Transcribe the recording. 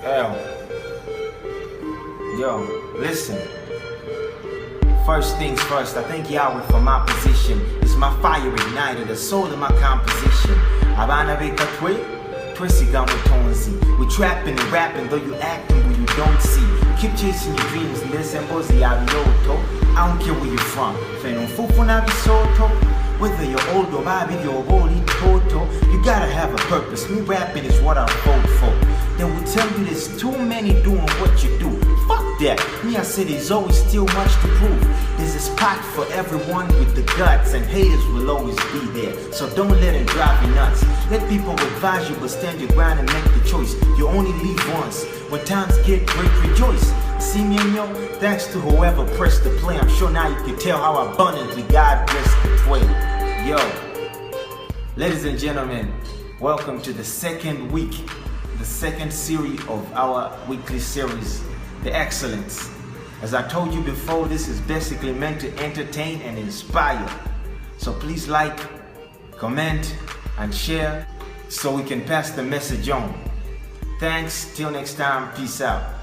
Yo, listen. First things first, I thank Yahweh for my position. It's my fire ignited, the soul of my composition. Abana beka twe, twesiga mutonzi. We trapping and rapping, though you acting where you don't see. Keep chasing your dreams, listen, bozi abiyoto. I don't care where you're from. Fenon fufu na bisoto. Whether you're old or baby, you're holy toto. You gotta have a purpose. Me rapping is what I vote for. They will tell you there's too many doing what you do. Fuck that. Me, I said there's always still much to prove. There's a spot for everyone with the guts, and haters will always be there. So don't let them drive you nuts. Let people advise you, but stand your ground and make the choice. You only live once. When times get great, rejoice. See me and yo, thanks to whoever pressed the play. I'm sure now you can tell how abundantly God blessed the play. Yo, ladies and gentlemen, welcome to the second week, the second series of our weekly series, The Excellence. As I told you before, this is basically meant to entertain and inspire. So please like, comment, and share so we can pass the message on. Thanks, till next time, peace out.